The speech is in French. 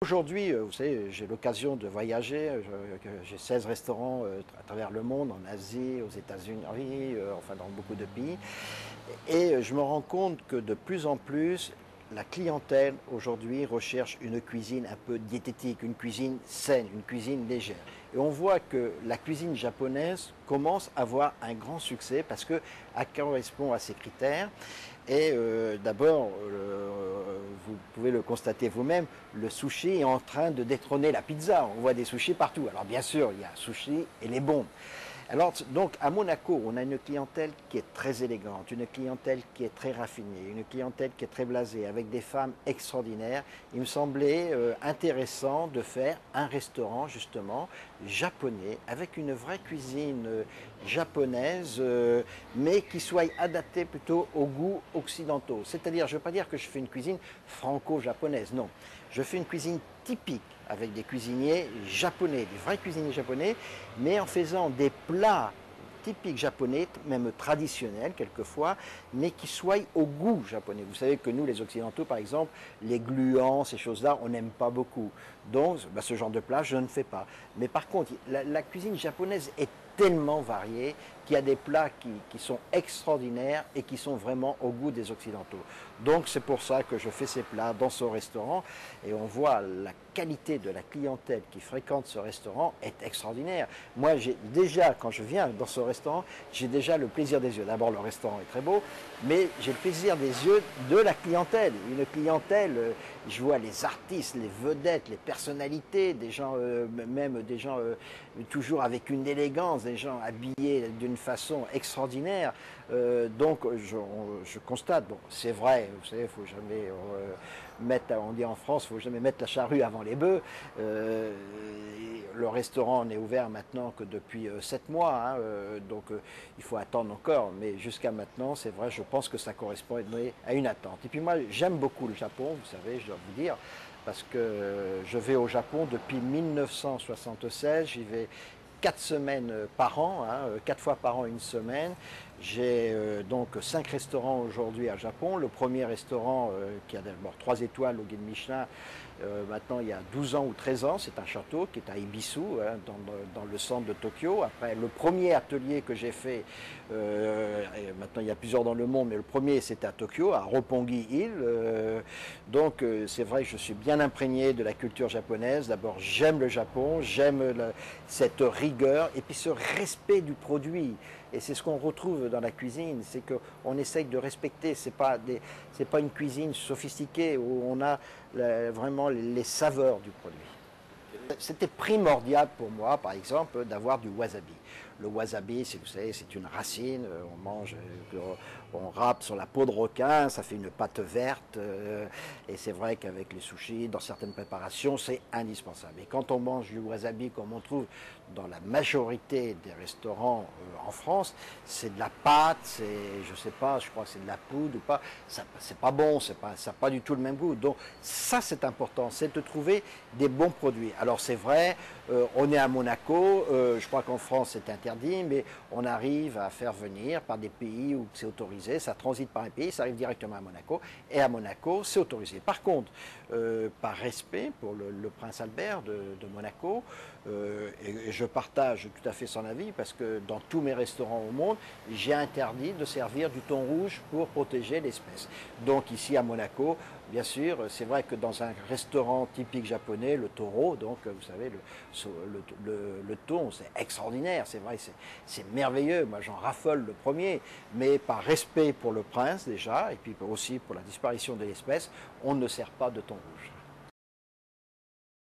Aujourd'hui, vous savez, j'ai l'occasion de voyager. J'ai 16 restaurants à travers le monde, en Asie, aux États-Unis, enfin dans beaucoup de pays. Et je me rends compte que de plus en plus, la clientèle aujourd'hui recherche une cuisine un peu diététique, une cuisine saine, une cuisine légère. Et on voit que la cuisine japonaise commence à avoir un grand succès parce qu'elle correspond à ces critères. Et d'abord, vous pouvez le constater vous-même, le sushi est en train de détrôner la pizza. On voit des sushis partout. Alors bien sûr, il y a sushi et les bons. Alors donc à Monaco, on a une clientèle qui est très élégante, une clientèle qui est très raffinée, une clientèle qui est très blasée, avec des femmes extraordinaires. Il me semblait intéressant de faire un restaurant justement japonais, avec une vraie cuisine japonaise, mais qui soit adaptée plutôt aux goûts occidentaux. C'est-à-dire, je ne veux pas dire que je fais une cuisine franco-japonaise, non. Je fais une cuisine typique avec des cuisiniers japonais, des vrais cuisiniers japonais, mais en faisant des plats typiques japonais, même traditionnels quelquefois, mais qui soient au goût japonais. Vous savez que nous, les Occidentaux, par exemple, les gluants, ces choses-là, on n'aime pas beaucoup. Donc, ce genre de plat, je ne fais pas. Mais par contre, la cuisine japonaise est tellement variée qu'il y a des plats qui sont extraordinaires et qui sont vraiment au goût des Occidentaux. Donc c'est pour ça que je fais ces plats dans ce restaurant et on voit la qualité de la clientèle qui fréquente ce restaurant est extraordinaire. Moi, déjà, quand je viens dans ce restaurant, j'ai déjà le plaisir des yeux. D'abord, le restaurant est très beau, mais j'ai le plaisir des yeux de la clientèle. Une clientèle, je vois les artistes, les vedettes, les personnalités, des gens, même des gens toujours avec une élégance, des gens habillés d'une façon extraordinaire. Donc, je constate, bon, c'est vrai, vous savez, il ne faut jamais mettre, on dit en France, il ne faut jamais mettre la charrue avant les bœufs. Le restaurant n'est ouvert maintenant que depuis 7 mois, hein, donc il faut attendre encore. Mais jusqu'à maintenant, c'est vrai, je pense que ça correspond à une attente. Et puis moi, j'aime beaucoup le Japon, vous savez, je dois vous dire, parce que je vais au Japon depuis 1976, j'y vais 4 semaines par an, hein, 4 fois par an une semaine. J'ai donc 5 restaurants aujourd'hui à Japon. Le premier restaurant qui a d'abord 3 étoiles au guide Michelin, maintenant il y a 12 ans ou 13 ans, c'est un château qui est à Ibisu, hein, dans le centre de Tokyo. Après, le premier atelier que j'ai fait, maintenant il y a plusieurs dans le monde, mais le premier c'était à Tokyo, à Roppongi Hill. Donc c'est vrai que je suis bien imprégné de la culture japonaise. D'abord j'aime le Japon, j'aime cette rigueur et puis ce respect du produit. Et c'est ce qu'on retrouve dans la cuisine, c'est qu'on essaye de respecter, c'est pas une cuisine sophistiquée où on a vraiment les saveurs du produit. C'était primordial pour moi, par exemple, d'avoir du wasabi. Le wasabi, vous savez, c'est une racine, on mange, on râpe sur la peau de requin, ça fait une pâte verte, et c'est vrai qu'avec les sushis, dans certaines préparations, c'est indispensable. Et quand on mange du wasabi, comme on trouve dans la majorité des restaurants en France, c'est de la pâte, je sais pas, je crois que c'est de la poudre ou pas, c'est pas bon, ça n'a pas du tout le même goût. Donc ça, c'est important, c'est de trouver des bons produits. Alors c'est vrai, on est à Monaco, je crois qu'en France c'est interdit, mais on arrive à faire venir par des pays où c'est autorisé, ça transite par un pays, ça arrive directement à Monaco, et à Monaco c'est autorisé. Par contre, par respect pour le prince Albert de Monaco, et je partage tout à fait son avis, parce que dans tous mes restaurants au monde, j'ai interdit de servir du thon rouge pour protéger l'espèce. Donc ici à Monaco, bien sûr, c'est vrai que dans un restaurant typique japonais, le toro, donc vous savez, le thon, c'est extraordinaire, c'est vrai, c'est merveilleux, moi j'en raffole le premier, mais par respect pour le prince déjà, et puis aussi pour la disparition de l'espèce, on ne sert pas de thon rouge.